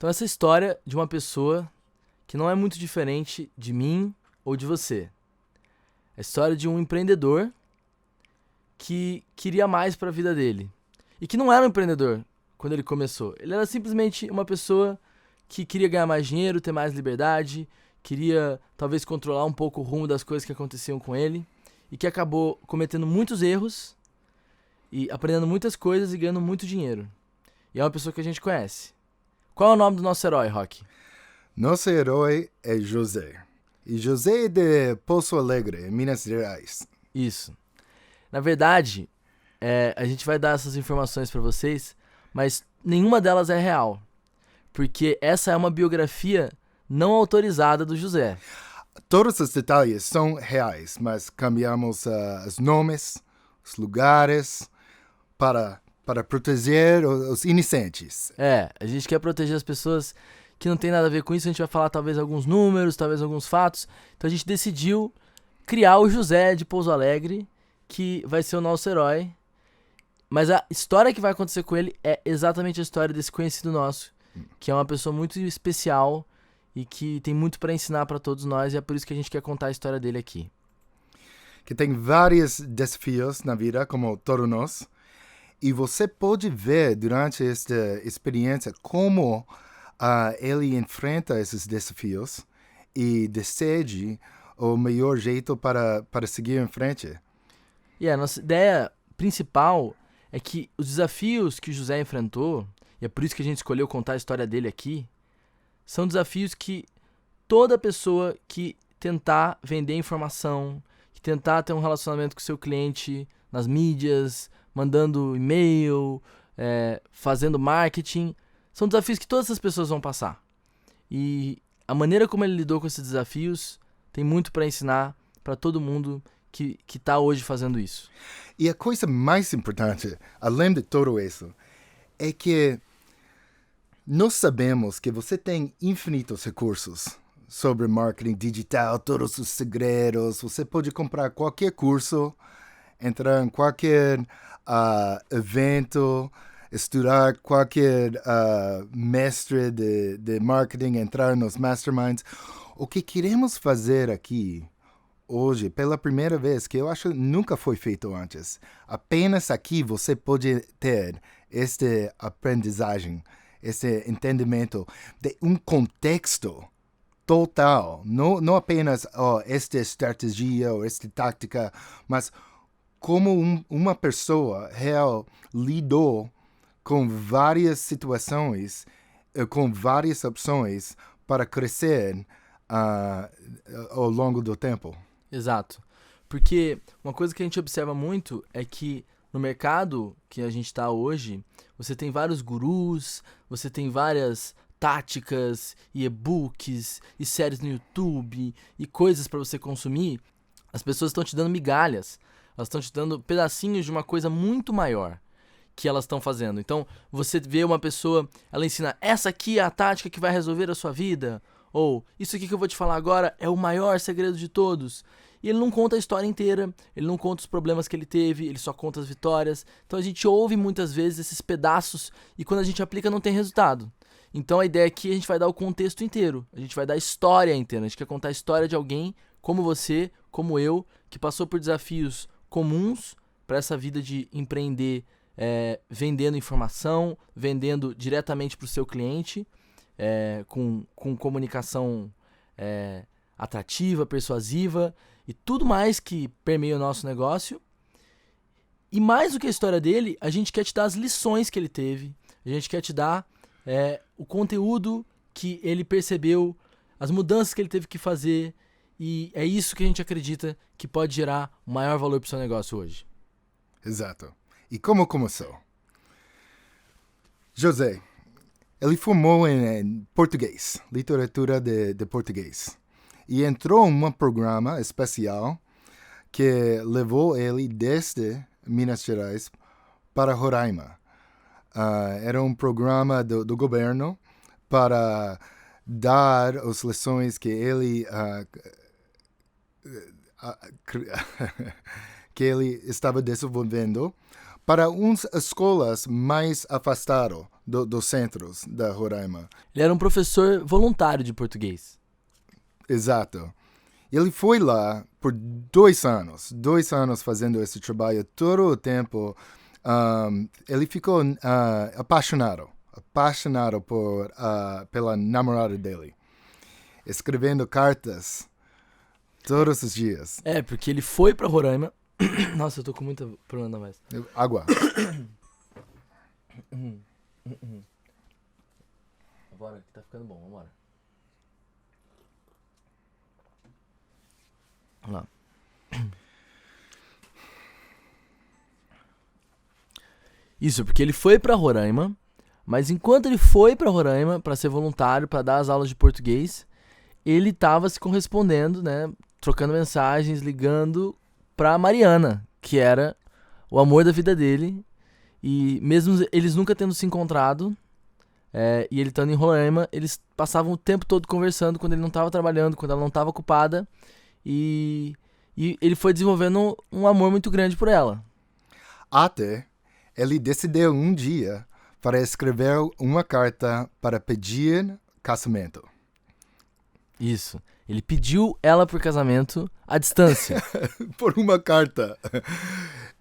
Então essa história de uma pessoa que não é muito diferente de mim ou de você. É a história de um empreendedor que queria mais para a vida dele. E que não era um empreendedor quando ele começou. Ele era simplesmente uma pessoa que queria ganhar mais dinheiro, ter mais liberdade, queria talvez controlar um pouco o rumo das coisas que aconteciam com ele e que acabou cometendo muitos erros e aprendendo muitas coisas e ganhando muito dinheiro. E é uma pessoa que a gente conhece. Qual é o nome do nosso herói, Rock? Nosso herói é José. E José é de Poço Alegre, Minas Gerais. Isso. Na verdade, a gente vai dar essas informações pra vocês, mas nenhuma delas é real. Porque essa é uma biografia não autorizada do José. Todos os detalhes são reais, mas cambiamos os nomes, os lugares, para proteger os inocentes. A gente quer proteger as pessoas que não tem nada a ver com isso. A gente vai falar talvez alguns números, talvez alguns fatos. Então a gente decidiu criar o José de Pouso Alegre, que vai ser o nosso herói. Mas a história que vai acontecer com ele é exatamente a história desse conhecido nosso, que é uma pessoa muito especial e que tem muito para ensinar para todos nós, e é por isso que a gente quer contar a história dele aqui. Que tem vários desafios na vida, como todos nós. E você pode ver durante esta experiência como ele enfrenta esses desafios e decide o melhor jeito para seguir em frente. E a nossa ideia principal é que os desafios que o José enfrentou, e é por isso que a gente escolheu contar a história dele aqui, são desafios que toda pessoa que tentar vender informação, que tentar ter um relacionamento com o seu cliente nas mídias, mandando e-mail, fazendo marketing, são desafios que todas essas pessoas vão passar. E a maneira como ele lidou com esses desafios tem muito para ensinar para todo mundo que está hoje fazendo isso. E a coisa mais importante, além de tudo isso, é que nós sabemos que você tem infinitos recursos sobre marketing digital, todos os segredos. Você pode comprar qualquer curso, entrar em qualquer evento, estudar qualquer mestre de marketing, entrar nos masterminds. O que queremos fazer aqui hoje, pela primeira vez, que eu acho nunca foi feito antes, apenas aqui você pode ter esta aprendizagem, esse entendimento de um contexto total, não apenas esta estratégia ou esta tática, mas como uma pessoa real lidou com várias situações, com várias opções para crescer ao longo do tempo. Exato. Porque uma coisa que a gente observa muito é que no mercado que a gente está hoje, você tem vários gurus, você tem várias táticas e e-books e séries no YouTube e coisas para você consumir. As pessoas estão te dando migalhas, elas estão te dando pedacinhos de uma coisa muito maior que elas estão fazendo. Então, você vê uma pessoa, ela ensina, essa aqui é a tática que vai resolver a sua vida, ou isso aqui que eu vou te falar agora é o maior segredo de todos. E ele não conta a história inteira, ele não conta os problemas que ele teve, ele só conta as vitórias. Então a gente ouve muitas vezes esses pedaços e quando a gente aplica não tem resultado. Então a ideia aqui é a gente vai dar o contexto inteiro, a gente vai dar a história inteira, a gente quer contar a história de alguém como você, como eu, que passou por desafios comuns para essa vida de empreender, vendendo informação, vendendo diretamente para o seu cliente, com comunicação atrativa, persuasiva e tudo mais que permeia o nosso negócio. E mais do que a história dele, a gente quer te dar as lições que ele teve, a gente quer te dar o conteúdo que ele percebeu, as mudanças que ele teve que fazer, e é isso que a gente acredita que pode gerar o maior valor para o seu negócio hoje. Exato. E como começou? José, ele formou em português, literatura de português, e entrou em um programa especial que levou ele desde Minas Gerais para Roraima. Era um programa do governo para dar as lições que ele que ele estava desenvolvendo para umas escolas mais afastadas dos centros da Roraima. Ele era um professor voluntário de português. Exato. Ele foi lá por 2 anos fazendo esse trabalho todo o tempo. Ele ficou apaixonado pela namorada dele, escrevendo cartas todos os dias. Porque ele foi pra Roraima. Nossa, eu tô com muita problema mais. Água. Bora, que tá ficando bom, vambora. Vamos lá. Isso, porque ele foi pra Roraima, mas enquanto ele foi pra Roraima pra ser voluntário, pra dar as aulas de português, ele tava se correspondendo, né, trocando mensagens, ligando pra Mariana, que era o amor da vida dele, e mesmo eles nunca tendo se encontrado, e ele estando em Roraima, eles passavam o tempo todo conversando quando ele não tava trabalhando, quando ela não tava ocupada, e ele foi desenvolvendo um amor muito grande por ela. Até ele decidiu um dia para escrever uma carta para pedir casamento. Isso. Ele pediu ela por casamento à distância. Por uma carta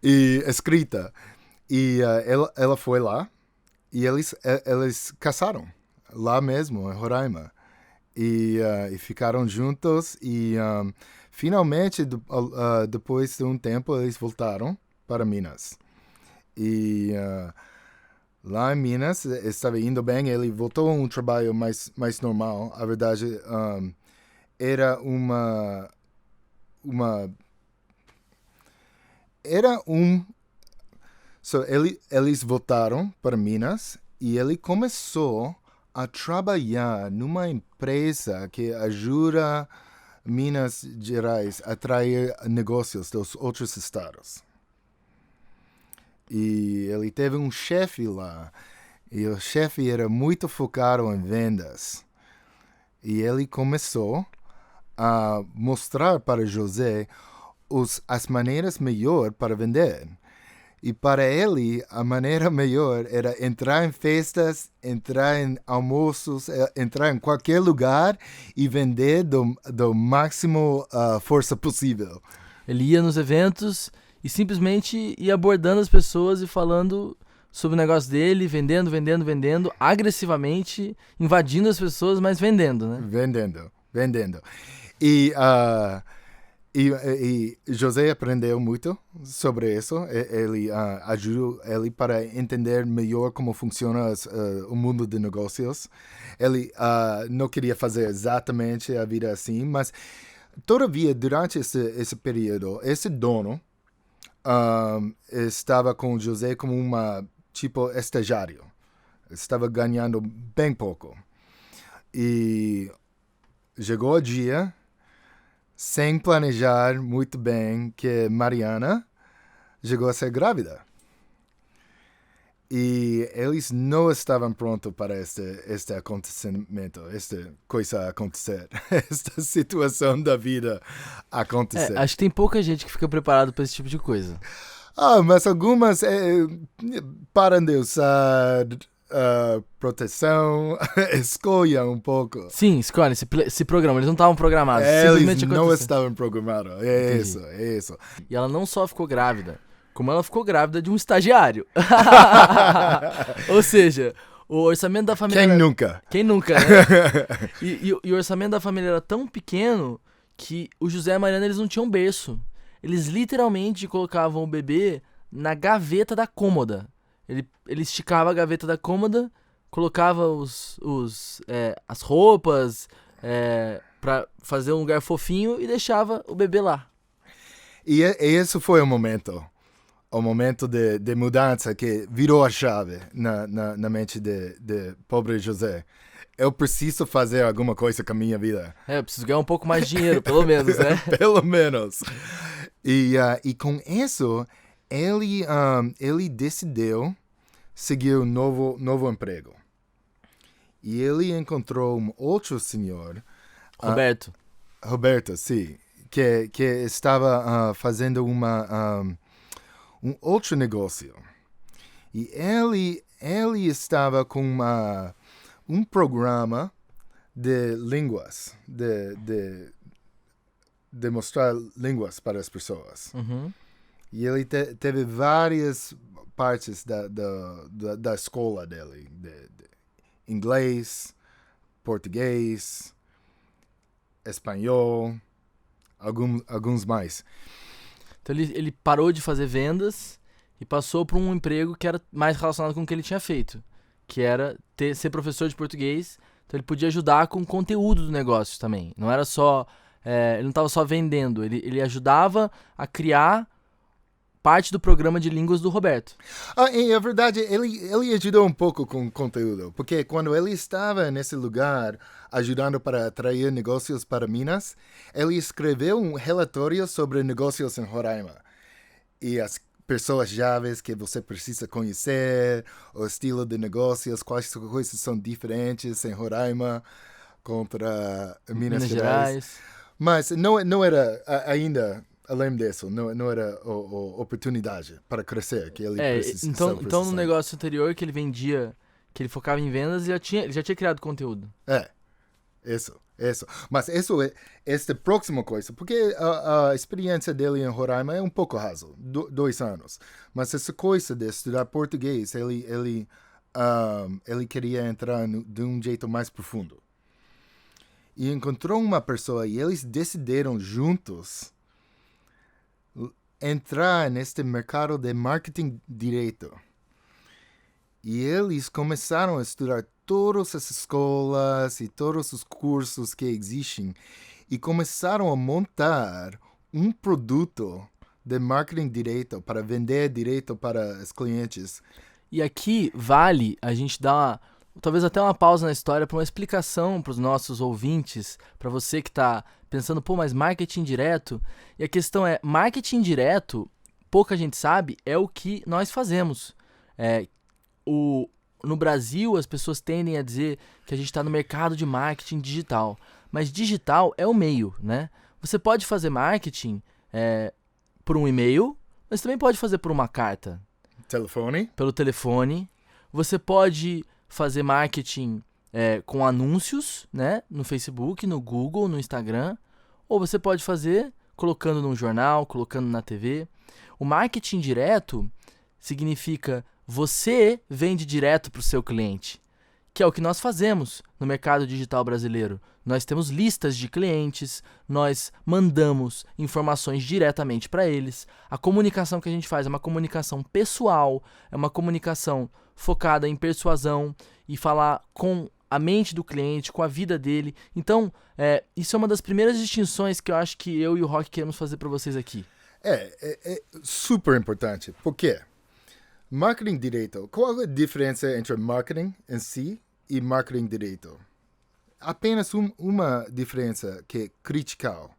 e escrita. E ela foi lá e eles casaram lá mesmo, em Roraima. E ficaram juntos e finalmente, depois de um tempo, eles voltaram para Minas. E lá em Minas estava indo bem, ele voltou a um trabalho mais normal. A verdade, era eles voltaram para Minas e ele começou a trabalhar numa empresa que ajuda Minas Gerais a atrair negócios dos outros estados. E ele teve um chefe lá, e o chefe era muito focado em vendas. E ele começou a mostrar para José as maneiras melhores para vender. E para ele, a maneira melhor era entrar em festas, entrar em almoços, entrar em qualquer lugar e vender do máximo força possível. Ele ia nos eventos e simplesmente ia abordando as pessoas e falando sobre o negócio dele, vendendo, agressivamente, invadindo as pessoas, mas vendendo, né? Vendendo. E José aprendeu muito sobre isso. Ele ajudou ele para entender melhor como funciona o mundo de negócios. Ele não queria fazer exatamente a vida assim, mas todavia, durante esse período, esse dono estava com José como tipo estagiário. Estava ganhando bem pouco. E chegou o dia, sem planejar muito bem, que Mariana chegou a ser grávida. E eles não estavam prontos para este acontecimento, esta coisa acontecer, esta situação da vida acontecer. Acho que tem pouca gente que fica preparado para esse tipo de coisa. Mas algumas param de usar proteção, escolha um pouco. Sim, escolhe, se programa. Eles não estavam programados. Eles não estavam programados. É isso. E ela não só ficou grávida, como ela ficou grávida de um estagiário. Ou seja, o orçamento da família... Quem nunca, né? E o orçamento da família era tão pequeno que o José e a Mariana, eles não tinham berço. Eles literalmente colocavam o bebê na gaveta da cômoda. Ele esticava a gaveta da cômoda, colocava as roupas pra fazer um lugar fofinho e deixava o bebê lá. E esse foi o momento de mudança que virou a chave na mente de pobre José. Eu preciso fazer alguma coisa com a minha vida. Eu preciso ganhar um pouco mais de dinheiro, pelo menos, né? Pelo menos. E com isso, ele decidiu seguir um novo emprego. E ele encontrou um outro senhor... Roberto, sim. Que estava fazendo um outro negócio. E ele estava com um programa de línguas, de mostrar línguas para as pessoas. Uhum. E ele teve várias partes da escola dele, de inglês, português, espanhol, alguns mais. Então ele parou de fazer vendas e passou para um emprego que era mais relacionado com o que ele tinha feito, que era ser professor de português. Então ele podia ajudar com o conteúdo do negócio também. Não era só... ele não estava só vendendo, ele ajudava a criar parte do programa de línguas do Roberto. E a verdade, ele ajudou um pouco com o conteúdo, porque quando ele estava nesse lugar ajudando para atrair negócios para Minas, ele escreveu um relatório sobre negócios em Roraima. E as pessoas-chave que você precisa conhecer, o estilo de negócios, quais coisas são diferentes em Roraima contra Minas Gerais. Mas não era ainda... Além disso, não era a oportunidade para crescer que ele precisava. Então no negócio anterior que ele vendia, que ele focava em vendas, ele já tinha criado conteúdo. Isso. Mas isso é esta próxima coisa, porque a experiência dele em Roraima é um pouco raso, 2 anos. Mas essa coisa de estudar português, ele queria entrar de um jeito mais profundo. E encontrou uma pessoa e eles decidiram juntos entrar neste mercado de marketing direto. E eles começaram a estudar todas as escolas e todos os cursos que existem e começaram a montar um produto de marketing direto para vender direto para os clientes. E aqui vale a gente dar talvez até uma pausa na história para uma explicação para os nossos ouvintes, para você que está pensando, mas marketing direto? E a questão é, marketing direto, pouca gente sabe, é o que nós fazemos. No Brasil, as pessoas tendem a dizer que a gente está no mercado de marketing digital, mas digital é o meio, né? Você pode fazer marketing por um e-mail, mas também pode fazer por uma carta. Pelo telefone. Você pode fazer marketing com anúncios, né? No Facebook, no Google, no Instagram. Ou você pode fazer colocando num jornal, colocando na TV. O marketing direto significa você vende direto para o seu cliente, que é o que nós fazemos no mercado digital brasileiro. Nós temos listas de clientes, nós mandamos informações diretamente para eles. A comunicação que a gente faz é uma comunicação pessoal, é uma comunicação focada em persuasão e falar com a mente do cliente, com a vida dele. Então, isso é uma das primeiras distinções que eu acho que eu e o Rock queremos fazer para vocês aqui. É super importante. Por quê? Marketing direto. Qual é a diferença entre marketing em si e marketing direto? Apenas uma diferença que é critical.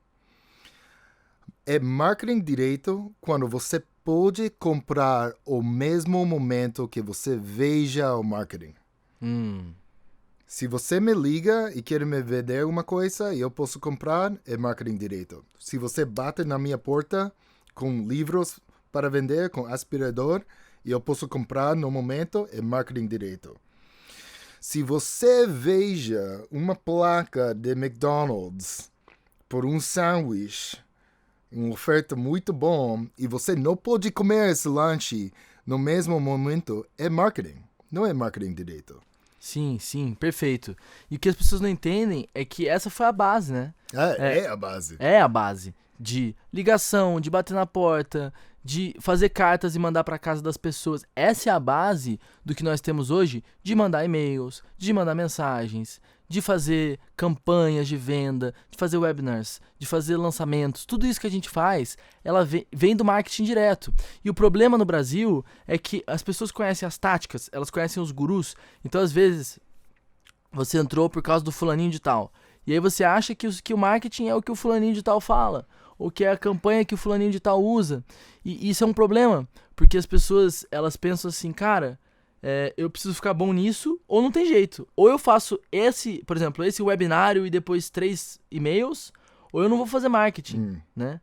É marketing direto quando você pode comprar ao mesmo momento que você veja o marketing. Se você me liga e quer me vender uma coisa e eu posso comprar, é marketing direto. Se você bate na minha porta com livros para vender, com aspirador, e eu posso comprar no momento, é marketing direto. Se você veja uma placa de McDonald's por um sanduíche, uma oferta muito bom, e você não pode comer esse lanche no mesmo momento, é marketing. Não é marketing direto. Sim, perfeito. E o que as pessoas não entendem é que essa foi a base, né? É a base. É a base de ligação, de bater na porta, de fazer cartas e mandar para casa das pessoas. Essa é a base do que nós temos hoje, de mandar e-mails, de mandar mensagens, de fazer campanhas de venda, de fazer webinars, de fazer lançamentos. Tudo isso que a gente faz, ela vem do marketing direto. E o problema no Brasil é que as pessoas conhecem as táticas, elas conhecem os gurus. Então, às vezes, você entrou por causa do fulaninho de tal. E aí você acha que o marketing é o que o fulaninho de tal fala, ou que é a campanha que o fulaninho de tal usa. E isso é um problema, porque as pessoas, elas pensam assim, cara, eu preciso ficar bom nisso, ou não tem jeito. Ou eu faço por exemplo, esse webinário e depois 3 e-mails, ou eu não vou fazer marketing, né?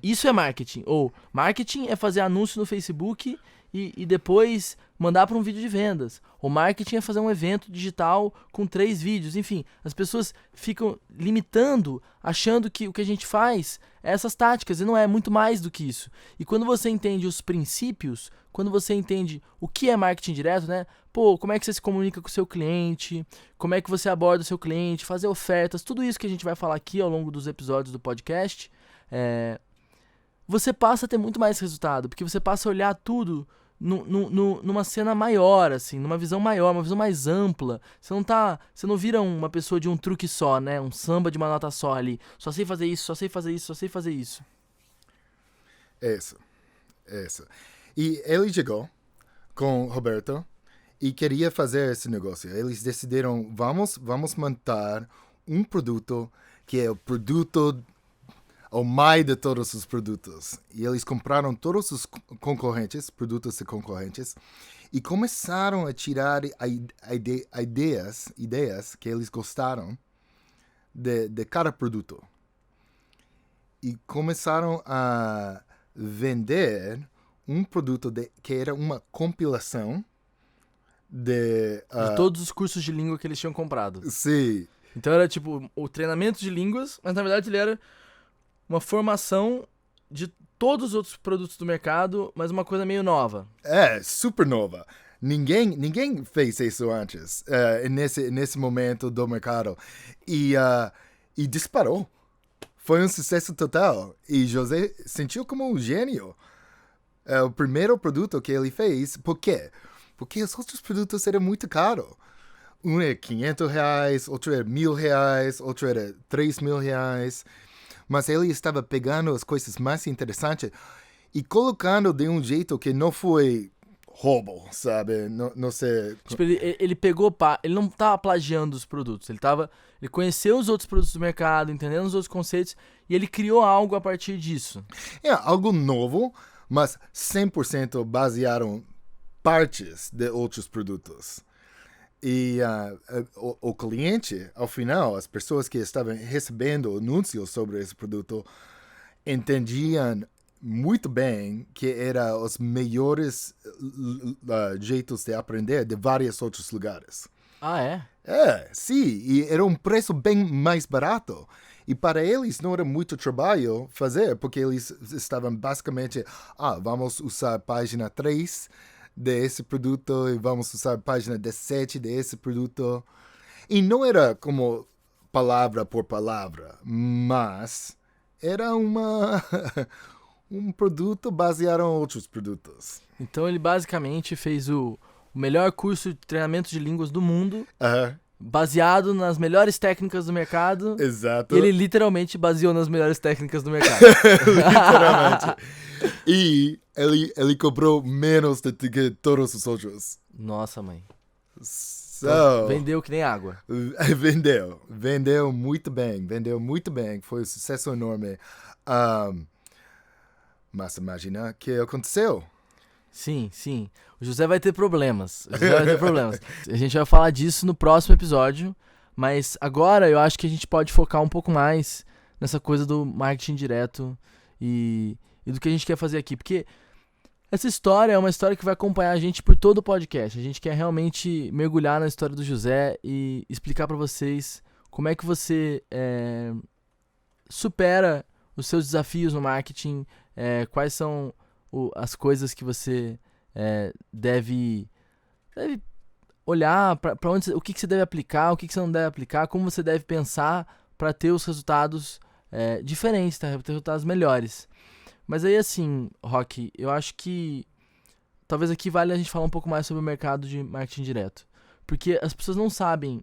Isso é marketing. Ou marketing é fazer anúncio no Facebook e depois mandar para um vídeo de vendas. O marketing é fazer um evento digital com 3 vídeos. Enfim, as pessoas ficam limitando, achando que o que a gente faz é essas táticas, e não é muito mais do que isso. E quando você entende os princípios, quando você entende o que é marketing direto, né? Pô, como é que você se comunica com o seu cliente, como é que você aborda o seu cliente, fazer ofertas, tudo isso que a gente vai falar aqui ao longo dos episódios do podcast, você passa a ter muito mais resultado, porque você passa a olhar tudo numa cena maior, assim, numa visão maior, uma visão mais ampla. Você não vira uma pessoa de um truque só, né? Um samba de uma nota só ali. Só sei fazer isso, só sei fazer isso, só sei fazer isso. Isso. E ele chegou com o Roberto e queria fazer esse negócio. Eles decidiram, vamos montar um produto que é o produto, o mais de todos os produtos. E eles compraram todos os concorrentes, produtos de concorrentes, e começaram a tirar ideias que eles gostaram de cada produto. E começaram a vender um produto que era uma compilação de todos os cursos de língua que eles tinham comprado. Sim. Então era tipo o treinamento de línguas, mas na verdade ele era uma formação de todos os outros produtos do mercado, mas uma coisa meio nova. Super nova. Ninguém fez isso antes, nesse momento do mercado. E disparou. Foi um sucesso total. E José sentiu como um gênio. O primeiro produto que ele fez, por quê? Porque os outros produtos eram muito caros. Um era R$500, outro era R$1.000, outro era R$3.000. Mas ele estava pegando as coisas mais interessantes e colocando de um jeito que não foi roubo, sabe? Não sei. Tipo, ele pegou, ele não estava plagiando os produtos, ele conheceu os outros produtos do mercado, entendendo os outros conceitos, e ele criou algo a partir disso. Algo novo, mas 100% basearam partes de outros produtos. E o cliente, ao final, as pessoas que estavam recebendo anúncios sobre esse produto, entendiam muito bem que eram os melhores jeitos de aprender de vários outros lugares. Ah, é? Sim. E era um preço bem mais barato. E para eles não era muito trabalho fazer, porque eles estavam basicamente, vamos usar a página 3 desse produto e vamos usar a página 17 desse produto. E não era como palavra por palavra, mas era um produto baseado em outros produtos. Então ele basicamente fez o melhor curso de treinamento de línguas do mundo, baseado nas melhores técnicas do mercado. Exato. E ele literalmente baseou nas melhores técnicas do mercado. Literalmente. E ele cobrou menos do que todos os outros. Nossa, mãe. Então, vendeu que nem água. Vendeu muito bem. Foi um sucesso enorme. Mas imagina o que aconteceu. Sim. O José vai ter problemas. A gente vai falar disso no próximo episódio. Mas agora eu acho que a gente pode focar um pouco mais nessa coisa do marketing direto e do que a gente quer fazer aqui. Porque essa história é uma história que vai acompanhar a gente por todo o podcast. A gente quer realmente mergulhar na história do José e explicar para vocês como é que você supera os seus desafios no marketing, quais são as coisas que você deve olhar, para onde, o que você deve aplicar, o que você não deve aplicar, como você deve pensar para ter os resultados diferentes, tá? Ter resultados melhores. Mas aí assim, Rock, eu acho que talvez aqui vale a gente falar um pouco mais sobre o mercado de marketing direto. Porque as pessoas não sabem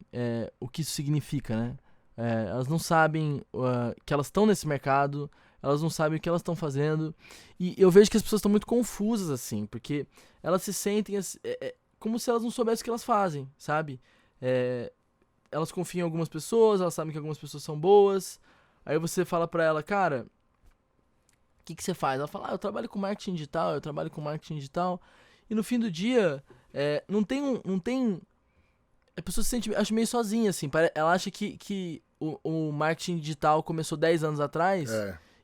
o que isso significa, né? Elas não sabem que elas estão nesse mercado, elas não sabem o que elas estão fazendo. E eu vejo que as pessoas estão muito confusas, assim, porque elas se sentem como se elas não soubessem o que elas fazem, sabe? Elas confiam em algumas pessoas, elas sabem que algumas pessoas são boas. Aí você fala pra ela, cara, o que você faz? Ela fala, eu trabalho com marketing digital, E no fim do dia, não tem... A pessoa se sente, acho, meio sozinha, assim. Ela acha que o marketing digital começou 10 anos atrás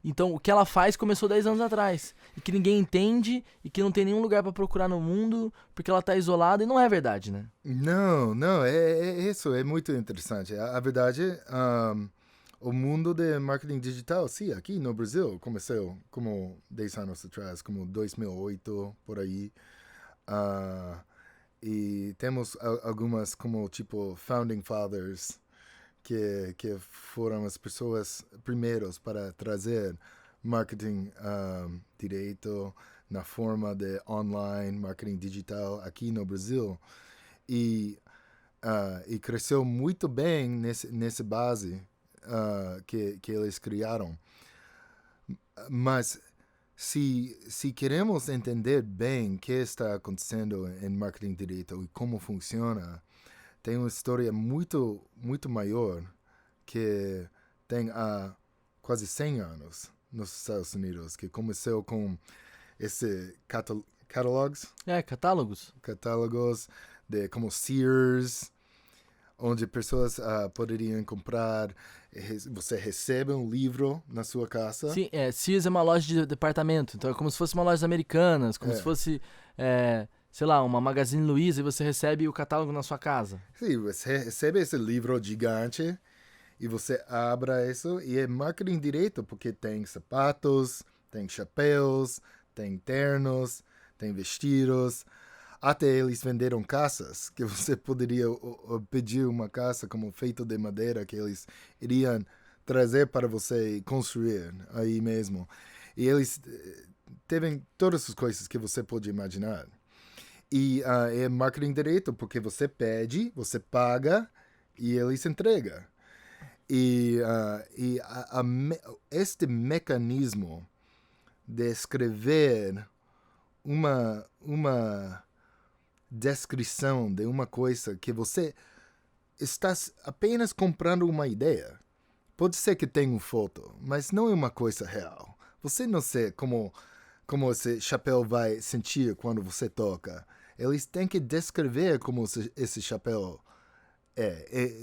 Então, o que ela faz começou 10 anos atrás. E que ninguém entende e que não tem nenhum lugar pra procurar no mundo porque ela tá isolada. E não é verdade, né? Não, isso é muito interessante. A verdade, o mundo de marketing digital, sim, aqui no Brasil, começou como 10 anos atrás, como 2008, por aí. E temos algumas como tipo Founding Fathers, que foram as pessoas primeiras para trazer marketing direito na forma de online, marketing digital aqui no Brasil. E cresceu muito bem nessa base que eles criaram. Mas se queremos entender bem o que está acontecendo em marketing direito e como funciona, tem uma história muito, muito maior que tem há quase 100 anos nos Estados Unidos, que começou com esse catálogos de como Sears, onde pessoas poderiam comprar, você recebe um livro na sua casa. Sim, Sears é uma loja de departamento, então é como se fosse uma loja americana, como se fosse, sei lá, uma Magazine Luiza e você recebe o catálogo na sua casa. Sim, você recebe esse livro gigante e você abre isso e é marketing direito, porque tem sapatos, tem chapéus, tem ternos, tem vestidos. Até eles venderam caças, que você poderia pedir uma caça como feito de madeira, que eles iriam trazer para você construir aí mesmo. E eles teve todas as coisas que você pode imaginar. E é marketing direito, porque você pede, você paga e eles entregam. E este mecanismo de escrever uma descrição de uma coisa que você está apenas comprando uma ideia. Pode ser que tenha uma foto, mas não é uma coisa real. Você não sabe como esse chapéu vai sentir quando você toca. Eles têm que descrever como esse chapéu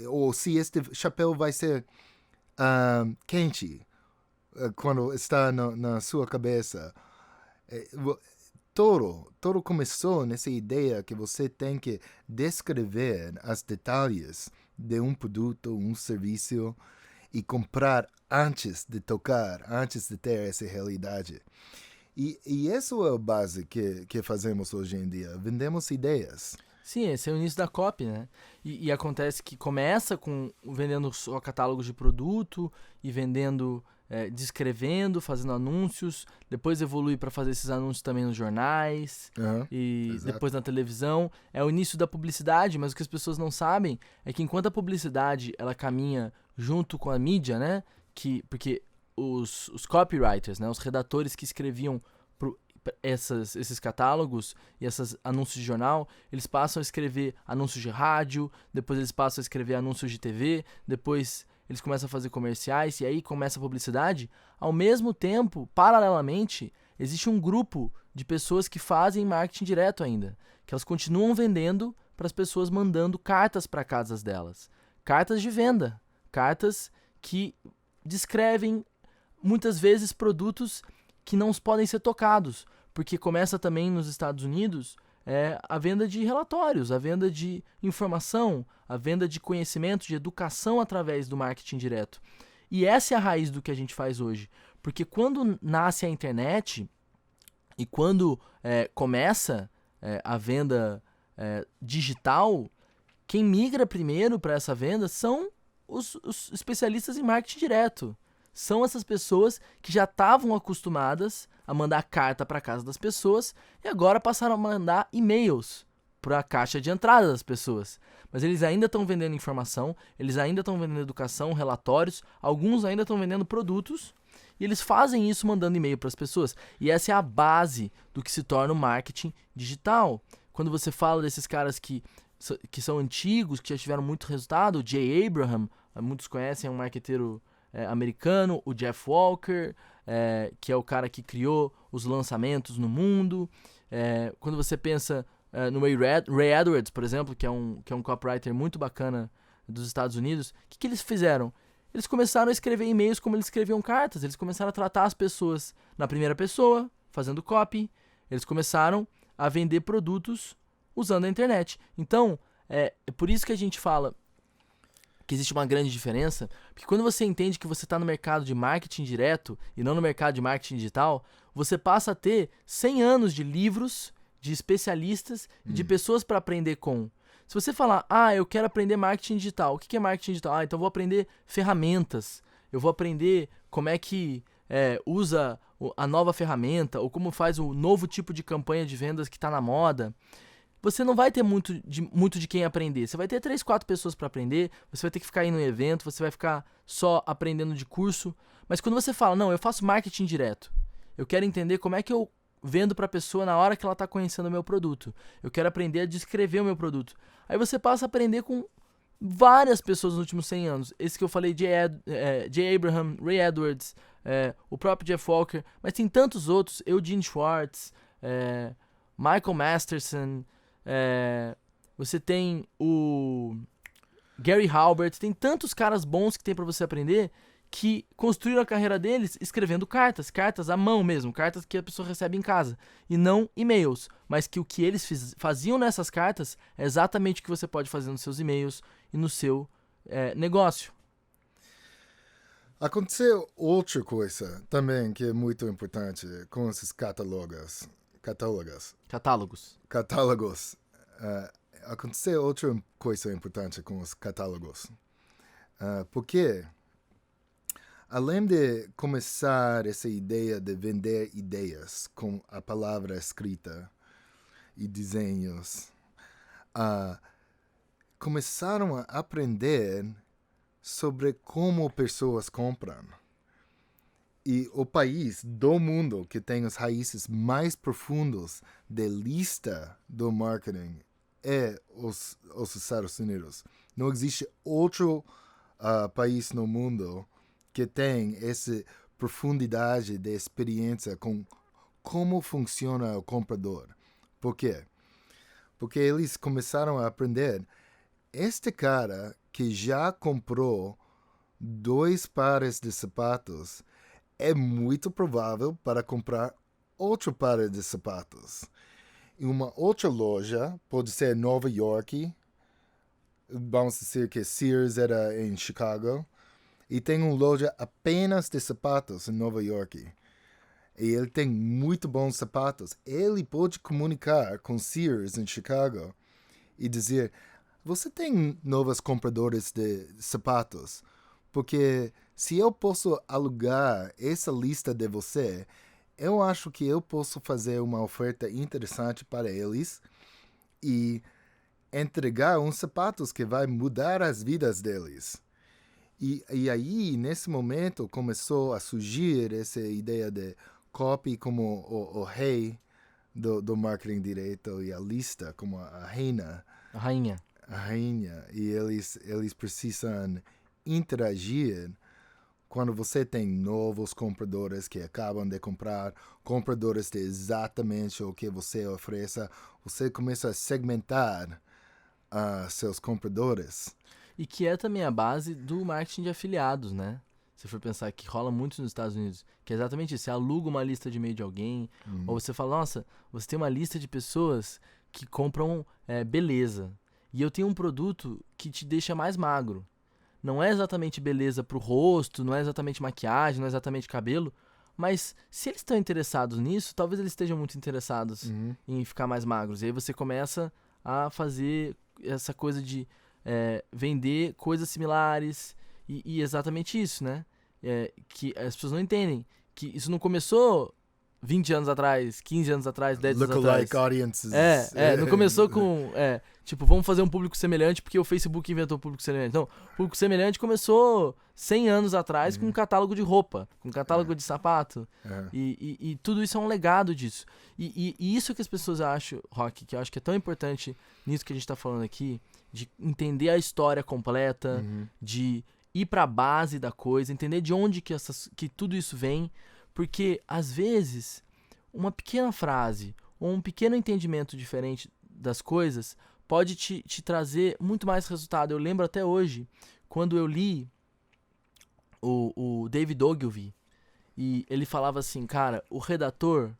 ou se este chapéu vai ser quente quando está na sua cabeça. Todo começou nessa ideia que você tem que descrever os detalhes de um produto, um serviço e comprar antes de tocar, antes de ter essa realidade. E essa é a base que fazemos hoje em dia. Vendemos ideias. Sim, esse é o início da copy, né? E acontece que começa com vendendo só catálogos de produto e vendendo, descrevendo, fazendo anúncios, depois evolui para fazer esses anúncios também nos jornais e exato. depois na televisão. É o início da publicidade, mas o que as pessoas não sabem é que enquanto a publicidade ela caminha junto com a mídia, né? Porque os copywriters, né? Os redatores que escreviam esses catálogos e esses anúncios de jornal, eles passam a escrever anúncios de rádio, depois eles passam a escrever anúncios de TV, depois eles começam a fazer comerciais e aí começa a publicidade. Ao mesmo tempo, paralelamente, existe um grupo de pessoas que fazem marketing direto ainda, que elas continuam vendendo para as pessoas, mandando cartas para casas delas. Cartas de venda, cartas que descrevem muitas vezes produtos que não podem ser tocados, porque começa também nos Estados Unidos a venda de relatórios, a venda de informação, a venda de conhecimento, de educação através do marketing direto. E essa é a raiz do que a gente faz hoje, porque quando nasce a internet e quando começa a venda digital, quem migra primeiro para essa venda são os especialistas em marketing direto. São essas pessoas que já estavam acostumadas a mandar carta para casa das pessoas e agora passaram a mandar e-mails para a caixa de entrada das pessoas. Mas eles ainda estão vendendo informação, eles ainda estão vendendo educação, relatórios, alguns ainda estão vendendo produtos e eles fazem isso mandando e-mail para as pessoas. E essa é a base do que se torna o marketing digital. Quando você fala desses caras que são antigos, que já tiveram muito resultado, o Jay Abraham, muitos conhecem, é um marqueteiro americano, o Jeff Walker, que é o cara que criou os lançamentos no mundo. Quando você pensa no Ray Edwards, por exemplo, que é um copywriter muito bacana dos Estados Unidos, o que eles fizeram? eles começaram a escrever e-mails como eles escreviam cartas. Eles começaram a tratar as pessoas na primeira pessoa, fazendo copy. Eles começaram a vender produtos usando a internet. Então, é por isso que a gente fala que existe uma grande diferença, porque quando você entende que você está no mercado de marketing direto e não no mercado de marketing digital, você passa a ter 100 anos de livros, de especialistas e de pessoas para aprender com. Se você falar, eu quero aprender marketing digital, o que é marketing digital? Então eu vou aprender ferramentas, eu vou aprender como é que usa a nova ferramenta, ou como faz o novo tipo de campanha de vendas que está na moda. Você não vai ter muito de quem aprender. Você vai ter 3, 4 pessoas para aprender, você vai ter que ficar indo em evento, você vai ficar só aprendendo de curso. Mas quando você fala, não, eu faço marketing direto, eu quero entender como é que eu vendo para a pessoa na hora que ela está conhecendo o meu produto. Eu quero aprender a descrever o meu produto. Aí você passa a aprender com várias pessoas nos últimos 100 anos. Esse que eu falei, Jay Abraham, Ray Edwards, o próprio Jeff Walker, mas tem tantos outros, Eugene Schwartz, Michael Masterson, você tem o Gary Halbert, tem tantos caras bons que tem pra você aprender que construíram a carreira deles escrevendo cartas à mão mesmo, cartas que a pessoa recebe em casa, e não e-mails, mas que o que eles faziam nessas cartas é exatamente o que você pode fazer nos seus e-mails e no seu negócio. Aconteceu outra coisa também que é muito importante com esses catálogos. Aconteceu outra coisa importante com os catálogos. Porque, além de começar essa ideia de vender ideias com a palavra escrita e desenhos, começaram a aprender sobre como pessoas compram. E o país do mundo que tem as raízes mais profundas de lista do marketing é os Estados Unidos. Não existe outro país no mundo que tem essa profundidade de experiência com como funciona o comprador. Por quê? Porque eles começaram a aprender. Este cara que já comprou 2 pares de sapatos é muito provável para comprar outro par de sapatos. Em uma outra loja, pode ser Nova York, vamos dizer que Sears era em Chicago, e tem uma loja apenas de sapatos em Nova York. E ele tem muito bons sapatos. Ele pode comunicar com Sears em Chicago e dizer, você tem novos compradores de sapatos? Porque se eu posso alugar essa lista de você, eu acho que eu posso fazer uma oferta interessante para eles e entregar uns sapatos que vai mudar as vidas deles. E aí, nesse momento, começou a surgir essa ideia de copy como o rei do marketing direto e a lista como a rainha. A rainha. A rainha. E eles precisam interagir quando você tem novos compradores que acabam de comprar, compradores de exatamente o que você oferece, você começa a segmentar seus compradores. E que é também a base do marketing de afiliados, né? Se for pensar que rola muito nos Estados Unidos, que é exatamente isso, você aluga uma lista de e-mail de alguém, ou você fala, nossa, você tem uma lista de pessoas que compram beleza, e eu tenho um produto que te deixa mais magro. Não é exatamente beleza pro rosto, não é exatamente maquiagem, não é exatamente cabelo, mas se eles estão interessados nisso, talvez eles estejam muito interessados em ficar mais magros. E aí você começa a fazer essa coisa de vender coisas similares e exatamente isso, né? Que as pessoas não entendem que isso não começou 20 anos atrás, 15 anos atrás, 10 anos atrás. Lookalike audiences. Não começou com, tipo, vamos fazer um público semelhante porque o Facebook inventou o público semelhante. Não, o público semelhante começou 100 anos atrás com um catálogo de roupa, com um catálogo de sapato. E tudo isso é um legado disso. E isso que as pessoas acham, Rock, que eu acho que é tão importante nisso que a gente tá falando aqui, de entender a história completa, de ir pra base da coisa, entender de onde que tudo isso vem. Porque, às vezes, uma pequena frase ou um pequeno entendimento diferente das coisas pode te trazer muito mais resultado. Eu lembro até hoje, quando eu li o David Ogilvy, e ele falava assim, cara, o redator,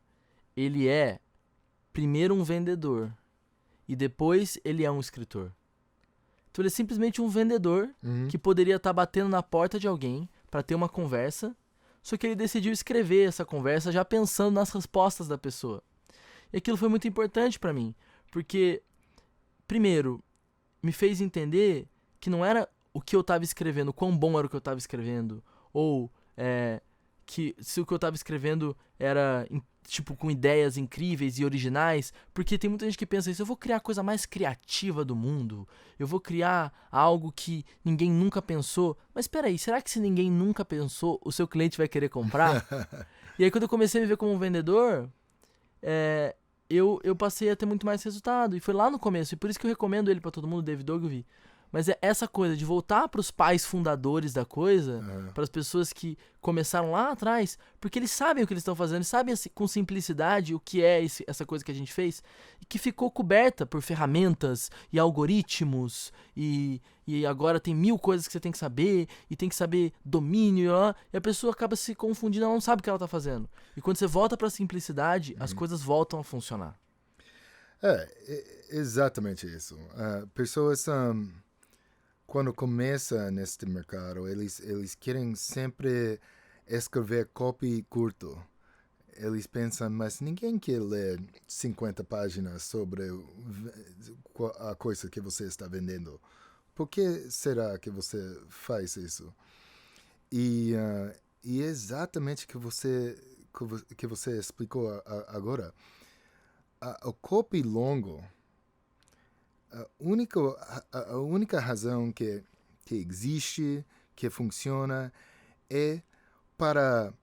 ele é primeiro um vendedor e depois ele é um escritor. Então ele é simplesmente um vendedor que poderia estar batendo na porta de alguém para ter uma conversa, só que ele decidiu escrever essa conversa já pensando nas respostas da pessoa. E aquilo foi muito importante para mim, porque, primeiro, me fez entender que não era o que eu estava escrevendo, quão bom era o que eu estava escrevendo, ou que se o que eu estava escrevendo era tipo com ideias incríveis e originais, porque tem muita gente que pensa isso, eu vou criar a coisa mais criativa do mundo, eu vou criar algo que ninguém nunca pensou, mas peraí, será que se ninguém nunca pensou, o seu cliente vai querer comprar? E aí quando eu comecei a me ver como um vendedor, eu passei a ter muito mais resultado, e foi lá no começo, e por isso que eu recomendo ele pra todo mundo, David Ogilvy. Mas é essa coisa de voltar pros pais fundadores da coisa, pras pessoas que começaram lá atrás, porque eles sabem o que eles estão fazendo, eles sabem assim, com simplicidade o que é essa coisa que a gente fez, e que ficou coberta por ferramentas e algoritmos, e agora tem 1000 coisas que você tem que saber, e tem que saber domínio, e a pessoa acaba se confundindo, ela não sabe o que ela tá fazendo. E quando você volta pra simplicidade, as coisas voltam a funcionar. Exatamente isso. Pessoas, quando começam neste mercado, eles querem sempre escrever copy curto. Eles pensam, mas ninguém quer ler 50 páginas sobre a coisa que você está vendendo. Por que será que você faz isso? E exatamente que você explicou agora. O copy longo, a única razão que existe, que funciona, é para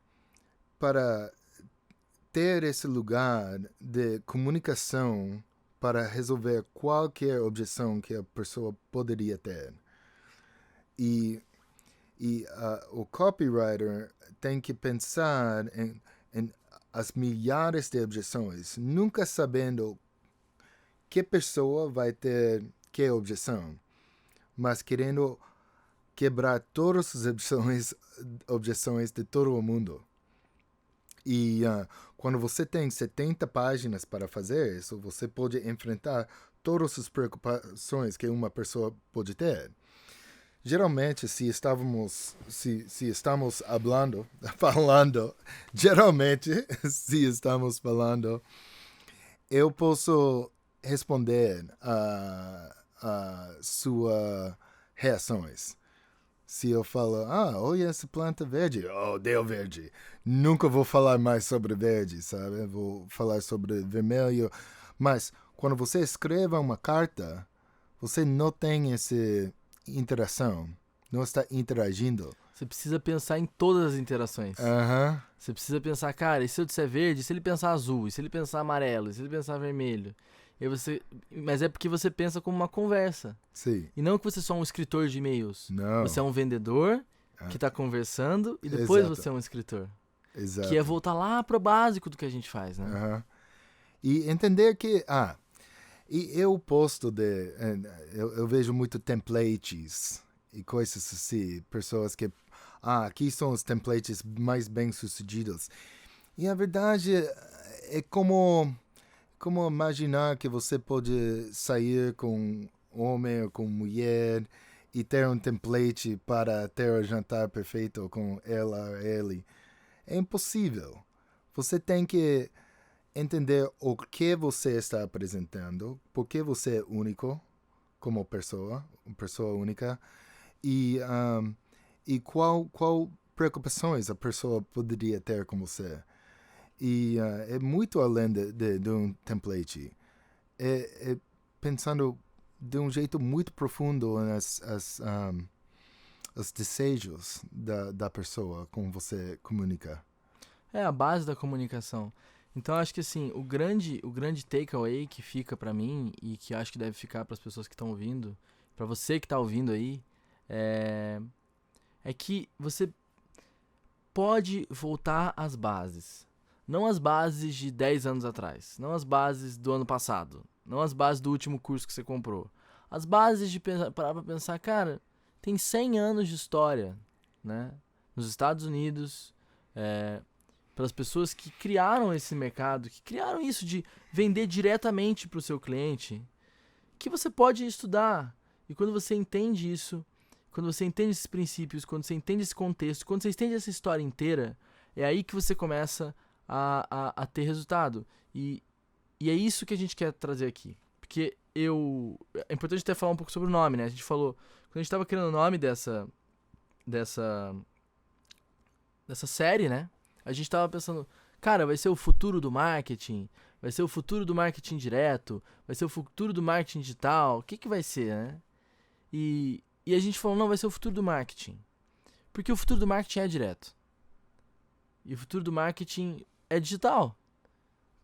ter esse lugar de comunicação para resolver qualquer objeção que a pessoa poderia ter. E o copywriter tem que pensar em as milhares de objeções, nunca sabendo que pessoa vai ter que objeção, mas querendo quebrar todas as objeções de todo o mundo. E quando você tem 70 páginas para fazer isso, você pode enfrentar todas as preocupações que uma pessoa pode ter. Geralmente, se estamos falando, eu posso responder a suas reações. Se eu falo, olha essa planta verde, deu verde. Nunca vou falar mais sobre verde, sabe? Vou falar sobre vermelho. Mas quando você escreve uma carta, você não tem essa interação, não está interagindo. Você precisa pensar em todas as interações. Você precisa pensar, cara, e se eu disser verde, e se ele pensar azul, e se ele pensar amarelo, e se ele pensar vermelho? Mas é porque você pensa como uma conversa. Sim. E não que você é só um escritor de e-mails. Não. Você é um vendedor que está conversando e depois você é um escritor. Exato. Que é voltar lá pro básico do que a gente faz, né? E entender que... e eu posto eu vejo muito templates e coisas assim. Pessoas que... aqui são os templates mais bem-sucedidos. E a verdade é como imaginar que você pode sair com homem ou com mulher e ter um template para ter o jantar perfeito com ela ou ele. É impossível. Você tem que entender o que você está apresentando, por que você é único como pessoa, uma pessoa única, e qual preocupações a pessoa poderia ter com você. E é muito além de um template. É pensando de um jeito muito profundo os desejos da pessoa com você comunica. É a base da comunicação. Então acho que assim, o grande takeaway que fica pra mim e que acho que deve ficar para as pessoas que estão ouvindo, pra você que tá ouvindo aí, é que você pode voltar às bases. Não as bases de 10 anos atrás, não as bases do ano passado, não as bases do último curso que você comprou. As bases de parar pra pensar, cara, tem 100 anos de história, né? nos Estados Unidos, pelas pessoas que criaram esse mercado, que criaram isso de vender diretamente para o seu cliente, que você pode estudar. E quando você entende isso, quando você entende esses princípios, quando você entende esse contexto, quando você entende essa história inteira, é aí que você começa a ter resultado. E é isso que a gente quer trazer aqui. Porque é importante até falar um pouco sobre o nome, né? A gente falou, quando a gente estava criando o nome dessa série, né? A gente estava pensando, cara, vai ser o futuro do marketing, vai ser o futuro do marketing direto, vai ser o futuro do marketing digital, o que vai ser, né? E a gente falou, não, vai ser o futuro do marketing. Porque o futuro do marketing é direto. E o futuro do marketing é digital.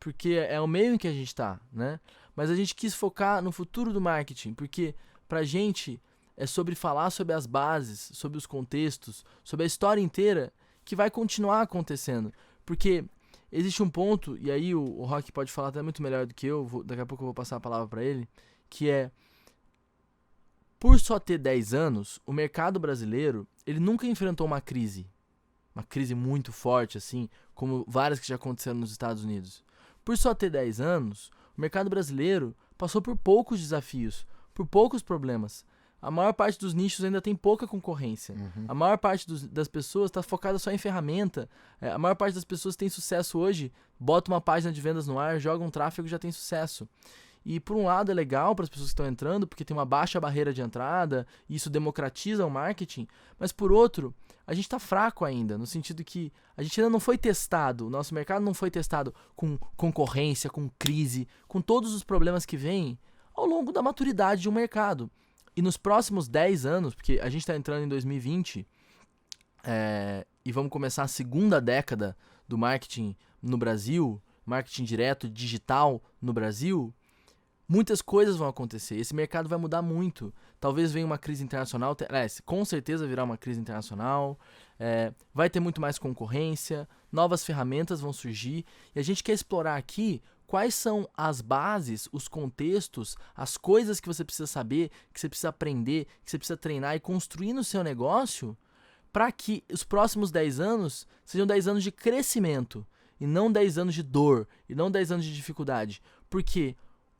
Porque é o meio em que a gente está, né? Mas a gente quis focar no futuro do marketing, porque pra gente é sobre falar sobre as bases, sobre os contextos, sobre a história inteira que vai continuar acontecendo. Porque existe um ponto, e aí o Rock pode falar até muito melhor do que eu, daqui a pouco eu vou passar a palavra pra ele, que é, por só ter 10 anos, o mercado brasileiro, ele nunca enfrentou uma crise muito forte, assim, como várias que já aconteceram nos Estados Unidos. Por só ter 10 anos, o mercado brasileiro passou por poucos desafios, por poucos problemas. A maior parte dos nichos ainda tem pouca concorrência. A maior parte das pessoas está focada só em ferramenta. A maior parte das pessoas que tem sucesso hoje, bota uma página de vendas no ar, joga um tráfego e já tem sucesso. E por um lado é legal para as pessoas que estão entrando, porque tem uma baixa barreira de entrada, e isso democratiza o marketing, mas por outro, a gente está fraco ainda, no sentido que a gente ainda não foi testado, o nosso mercado não foi testado com concorrência, com crise, com todos os problemas que vêm ao longo da maturidade de um mercado. E nos próximos 10 anos, porque a gente está entrando em 2020, e vamos começar a segunda década do marketing no Brasil, marketing direto, digital no Brasil, muitas coisas vão acontecer. Esse mercado vai mudar muito. Talvez venha uma crise internacional. Com certeza virá uma crise internacional. Vai ter muito mais concorrência. Novas ferramentas vão surgir. E a gente quer explorar aqui quais são as bases, os contextos, as coisas que você precisa saber, que você precisa aprender, que você precisa treinar e construir no seu negócio para que os próximos 10 anos sejam 10 anos de crescimento e não 10 anos de dor e não 10 anos de dificuldade. Porque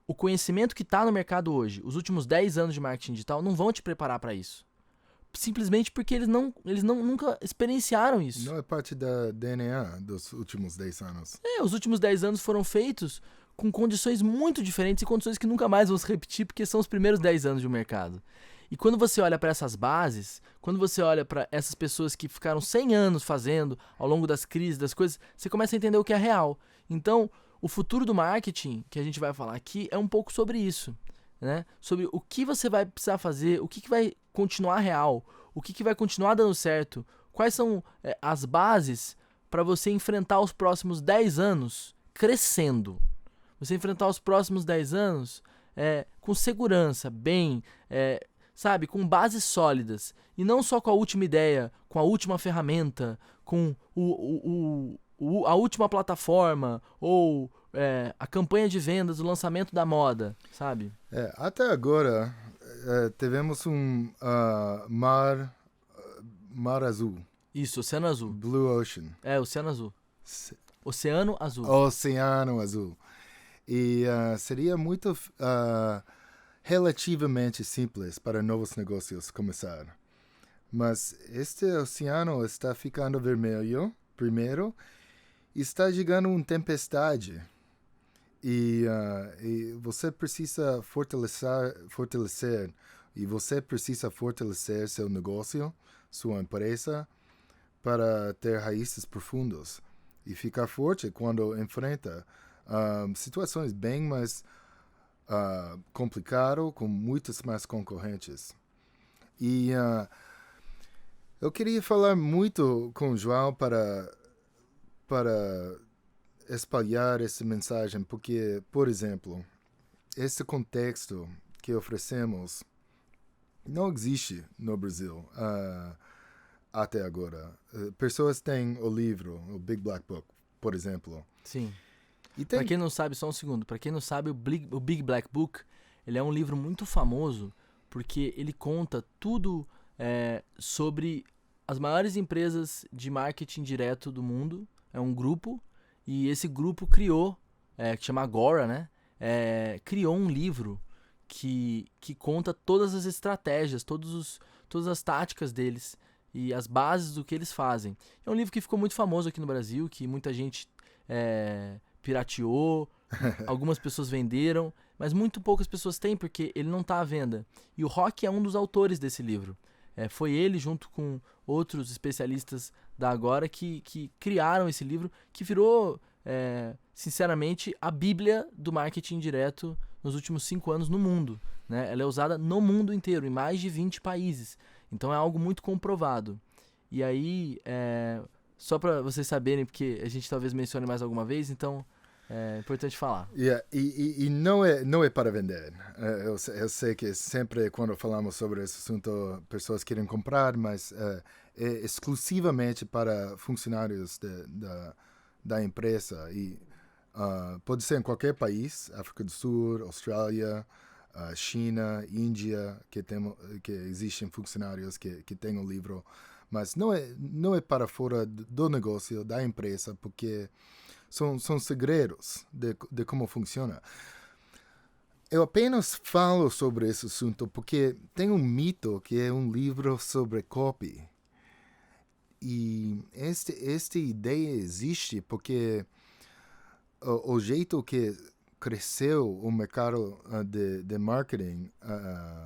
o conhecimento que está no mercado hoje, os últimos 10 anos de marketing digital, não vão te preparar para isso. Simplesmente porque eles nunca experienciaram isso. Não é parte da DNA dos últimos 10 anos. Os últimos 10 anos foram feitos com condições muito diferentes e condições que nunca mais vão se repetir, porque são os primeiros 10 anos de um mercado. E quando você olha para essas bases, quando você olha para essas pessoas que ficaram 100 anos fazendo ao longo das crises, das coisas, você começa a entender o que é real. Então, o futuro do marketing, que a gente vai falar aqui, é um pouco sobre isso, né? Sobre o que você vai precisar fazer, o que vai continuar real, o que vai continuar dando certo, quais são as bases para você enfrentar os próximos 10 anos crescendo. Você enfrentar os próximos 10 anos com segurança, bem, sabe, com bases sólidas. E não só com a última ideia, com a última ferramenta, com a última plataforma ou a campanha de vendas, o lançamento da moda, sabe? Até agora, tivemos um mar azul. Isso, Oceano Azul. Blue Ocean. Oceano Azul. Oceano Azul. Oceano Azul. E seria muito relativamente simples para novos negócios começar. Mas este oceano está ficando vermelho, primeiro, e está chegando uma tempestade. E você precisa fortalecer, e você precisa fortalecer seu negócio, sua empresa, para ter raízes profundas e ficar forte quando enfrenta situações bem mais complicadas, com muitos mais concorrentes. E eu queria falar muito com o João para espalhar essa mensagem, porque, por exemplo, esse contexto que oferecemos não existe no Brasil até agora. Pessoas têm o livro, o Big Black Book, por exemplo. Sim. Para quem não sabe, só um segundo, para quem não sabe, o Big Black Book, ele é um livro muito famoso porque ele conta tudo sobre as maiores empresas de marketing direto do mundo, é um grupo, e esse grupo criou, que chama Agora, né? Criou um livro que conta todas as estratégias, todas as táticas deles e as bases do que eles fazem. É um livro que ficou muito famoso aqui no Brasil, que muita gente pirateou, algumas pessoas venderam, mas muito poucas pessoas têm porque ele não está à venda. E o Rock é um dos autores desse livro. Foi ele, junto com outros especialistas da Agora, que criaram esse livro, que virou, sinceramente, a bíblia do marketing direto nos últimos 5 anos no mundo. Né? Ela é usada no mundo inteiro, em mais de 20 países. Então é algo muito comprovado. E aí, só para vocês saberem, porque a gente talvez mencione mais alguma vez, então é importante falar. Yeah, e não é para vender. Eu sei que sempre quando falamos sobre esse assunto, pessoas querem comprar, mas é exclusivamente para funcionários da empresa. E pode ser em qualquer país, África do Sul, Austrália, China, Índia, que existem funcionários que têm o livro. Mas não é para fora do negócio, da empresa, porque são segredos de como funciona. Eu apenas falo sobre esse assunto porque tem um mito que é um livro sobre copy. E esta ideia existe porque o jeito que cresceu o mercado de marketing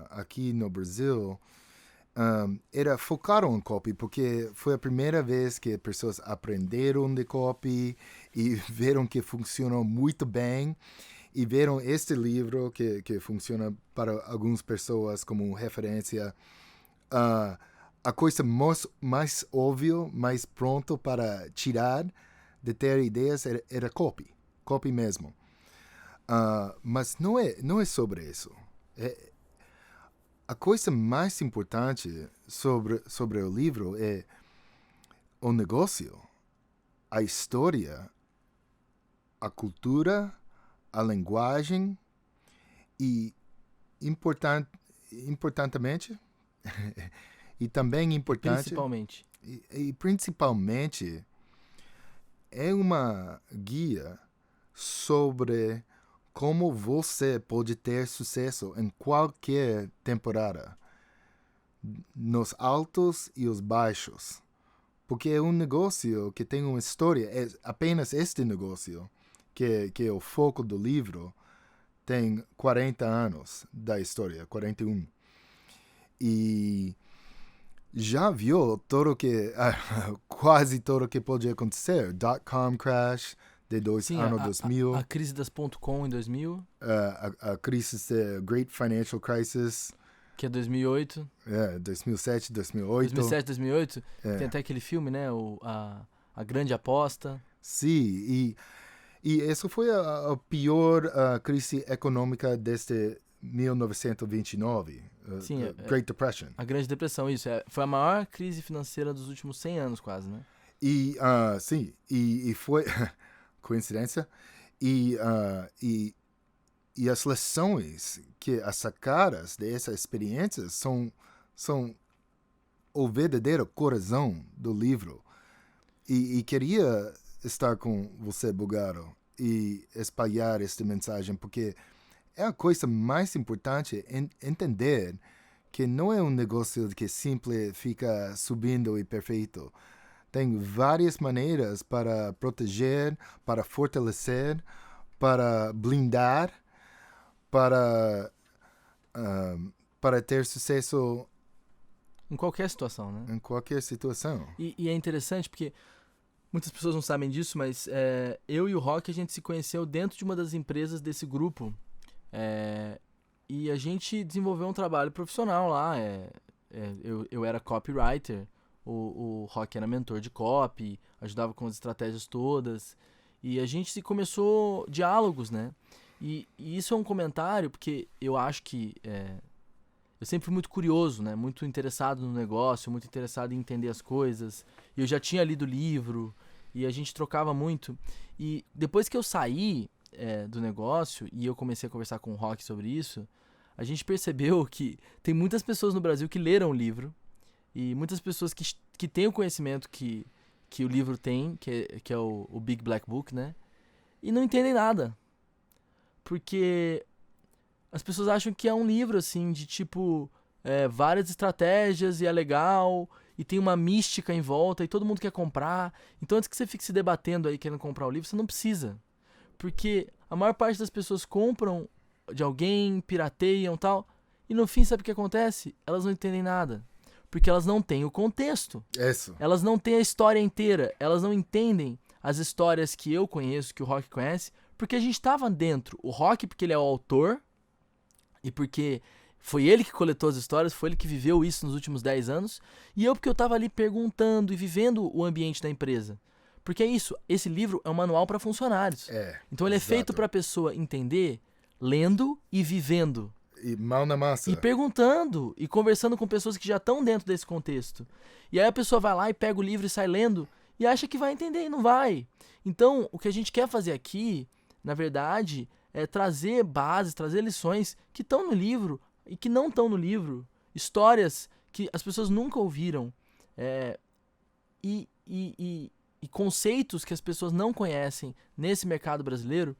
aqui no Brasil era focaram em copy, porque foi a primeira vez que pessoas aprenderam de copy e viram que funcionou muito bem e viram este livro que funciona para algumas pessoas como referência. A coisa mais óbvia, mais pronto para tirar de ter ideias era copy mesmo. Mas não é sobre isso. A coisa mais importante sobre o livro é o negócio, a história, a cultura, a linguagem e, importantemente, e também importante... Principalmente, é uma guia sobre como você pode ter sucesso em qualquer temporada, nos altos e os baixos. Porque é um negócio que tem uma história, é apenas este negócio, que é o foco do livro, tem 40 anos da história, 41. E já viu quase tudo que pode acontecer. .com crash de ano 2000. A crise das .com em 2000. A crise da Great Financial Crisis. Que é 2008. 2007, 2008. 2007, 2008. Tem até aquele filme, né? A Grande Aposta. Sim, e essa foi a pior crise econômica desde 1929. Sim, Great Depression. A Grande Depressão, isso. Foi a maior crise financeira dos últimos 100 anos, quase, né? E, sim, e foi... coincidência? E as lições as sacadas dessas experiências são o verdadeiro coração do livro. E queria estar com você, Bulgaro, e espalhar esta mensagem, porque é a coisa mais importante entender que não é um negócio que simplesmente fica subindo e perfeito. Tem várias maneiras para proteger, para fortalecer, para blindar, para ter sucesso em qualquer situação, né? Em qualquer situação. E é interessante porque muitas pessoas não sabem disso, mas eu e o Rock, a gente se conheceu dentro de uma das empresas desse grupo. E a gente desenvolveu um trabalho profissional lá. Eu era copywriter, o Rock era mentor de copy, ajudava com as estratégias todas. E a gente começou diálogos, né? E isso é um comentário, porque eu acho que... eu sempre fui muito curioso, né? Muito interessado no negócio, muito interessado em entender as coisas. E eu já tinha lido o livro, e a gente trocava muito. E depois que eu saí do negócio, e eu comecei a conversar com o Rock sobre isso, a gente percebeu que tem muitas pessoas no Brasil que leram o livro, e muitas pessoas que que tem o conhecimento que o livro tem, que é o Big Black Book, né? E não entendem nada. Porque as pessoas acham que é um livro, assim, de tipo, várias estratégias e é legal, e tem uma mística em volta, e todo mundo quer comprar. Então, antes que você fique se debatendo aí querendo comprar o livro, você não precisa. Porque a maior parte das pessoas compram de alguém, pirateiam e tal, e no fim, sabe o que acontece? Elas não entendem nada. Porque elas não têm o contexto. Isso. Elas não têm a história inteira. Elas não entendem as histórias que eu conheço, que o Rock conhece, porque a gente estava dentro. O Rock, porque ele é o autor, e porque foi ele que coletou as histórias, foi ele que viveu isso nos últimos 10 anos, e eu porque eu estava ali perguntando e vivendo o ambiente da empresa. Porque é isso, esse livro é um manual para funcionários. Então ele é feito para a pessoa entender, lendo e vivendo. E mão na massa. E perguntando, e conversando com pessoas que já estão dentro desse contexto. E aí a pessoa vai lá e pega o livro e sai lendo, e acha que vai entender, e não vai. Então, o que a gente quer fazer aqui, na verdade, é trazer bases, trazer lições que estão no livro e que não estão no livro. Histórias que as pessoas nunca ouviram. E conceitos que as pessoas não conhecem nesse mercado brasileiro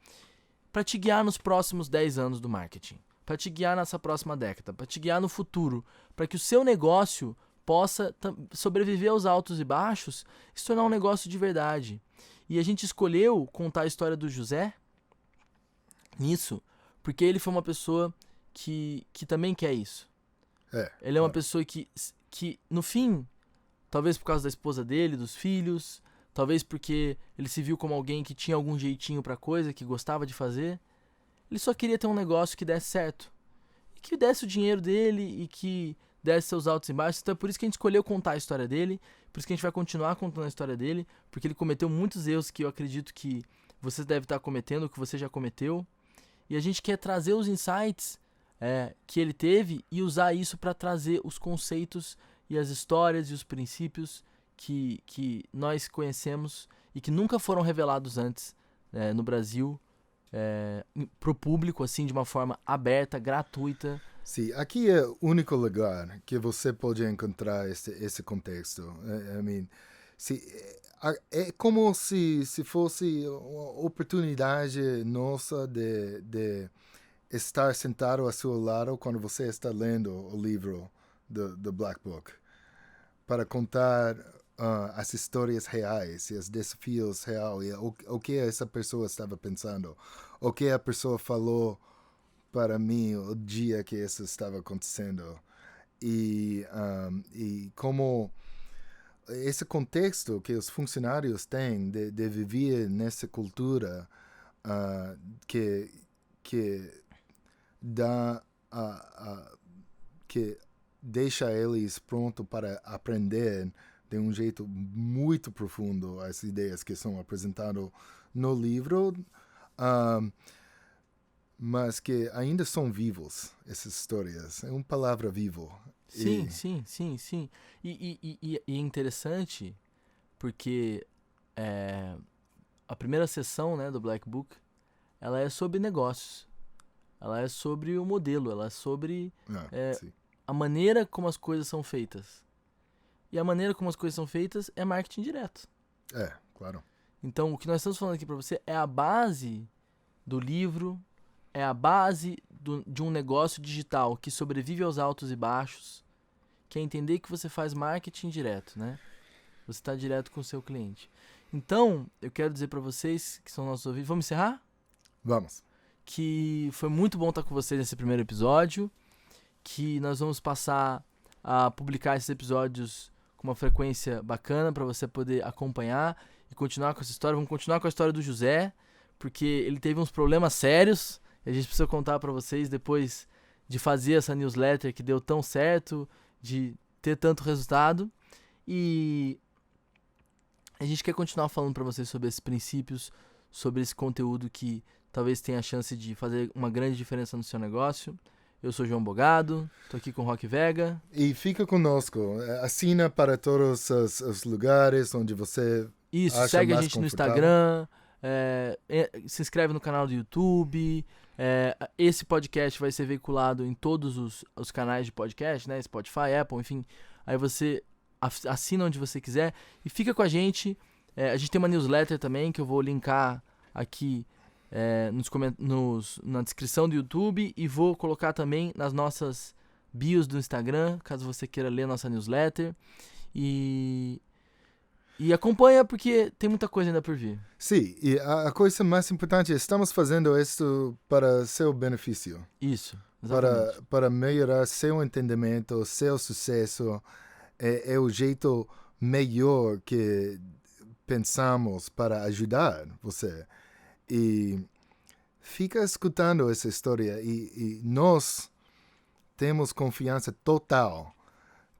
para te guiar nos próximos 10 anos do marketing. Para te guiar nessa próxima década, para te guiar no futuro, para que o seu negócio possa sobreviver aos altos e baixos e se tornar um negócio de verdade. E a gente escolheu contar a história do José nisso, porque ele foi uma pessoa que também quer isso. Ele é uma pessoa que, no fim, talvez por causa da esposa dele, dos filhos, talvez porque ele se viu como alguém que tinha algum jeitinho pra coisa, que gostava de fazer, ele só queria ter um negócio que desse certo. E que desse o dinheiro dele e que desse seus altos e baixos. Então é por isso que a gente escolheu contar a história dele. Por isso que a gente vai continuar contando a história dele. Porque ele cometeu muitos erros que eu acredito que você deve estar cometendo, que você já cometeu. E a gente quer trazer os insights que ele teve e usar isso para trazer os conceitos e as histórias e os princípios que nós conhecemos e que nunca foram revelados antes no Brasil. Pro público, assim, de uma forma aberta, gratuita. Sim, aqui é o único lugar que você pode encontrar esse contexto. É como se fosse uma oportunidade nossa de estar sentado ao seu lado quando você está lendo o livro do Black Book, para contar as histórias reais e os desafios reais, e o que essa pessoa estava pensando, o que a pessoa falou para mim o dia que isso estava acontecendo, e como esse contexto que os funcionários têm de viver nessa cultura que dá que deixa eles prontos para aprender de um jeito muito profundo as ideias que são apresentadas no livro, mas que ainda são vivos, essas histórias. É uma palavra vivo. Sim. E é interessante porque a primeira sessão, né, do Black Book, ela é sobre negócios. Ela é sobre o modelo, ela é sobre a maneira como as coisas são feitas. E a maneira como as coisas são feitas é marketing direto. Claro. Então, o que nós estamos falando aqui para você é a base do livro, é a base de um negócio digital que sobrevive aos altos e baixos, que é entender que você faz marketing direto, né? Você está direto com o seu cliente. Então, eu quero dizer para vocês que são nossos ouvintes... Vamos encerrar? Vamos. Que foi muito bom estar com vocês nesse primeiro episódio, que nós vamos passar a publicar esses episódios com uma frequência bacana para você poder acompanhar e continuar com essa história. Vamos continuar com a história do José, porque ele teve uns problemas sérios e a gente precisa contar para vocês depois de fazer essa newsletter que deu tão certo, de ter tanto resultado. E a gente quer continuar falando para vocês sobre esses princípios, sobre esse conteúdo que talvez tenha a chance de fazer uma grande diferença no seu negócio. Eu sou João Bogado, tô aqui com o Rock Vega. E fica conosco, assina para todos os lugares onde você acha segue a mais gente no confortável. Instagram, se inscreve no canal do YouTube. Esse podcast vai ser veiculado em todos os canais de podcast, né? Spotify, Apple, enfim. Aí você assina onde você quiser e fica com a gente. A gente tem uma newsletter também que eu vou linkar aqui na descrição do YouTube e vou colocar também nas nossas bios do Instagram, caso você queira ler a nossa newsletter. E acompanha porque tem muita coisa ainda por vir. Sim, e a coisa mais importante, estamos fazendo isso para seu benefício. Isso, exatamente. Para melhorar seu entendimento, seu sucesso. É o jeito melhor que pensamos para ajudar você. E fica escutando essa história e nós temos confiança total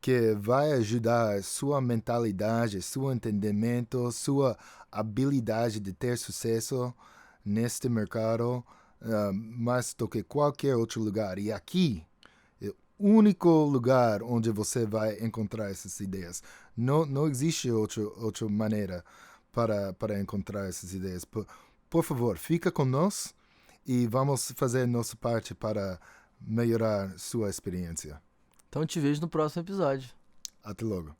que vai ajudar sua mentalidade, seu entendimento, sua habilidade de ter sucesso neste mercado, mais do que qualquer outro lugar. E aqui é o único lugar onde você vai encontrar essas ideias. Não existe outra maneira para encontrar essas ideias. Por favor, fica conosco e vamos fazer nossa parte para melhorar sua experiência. Então te vejo no próximo episódio. Até logo.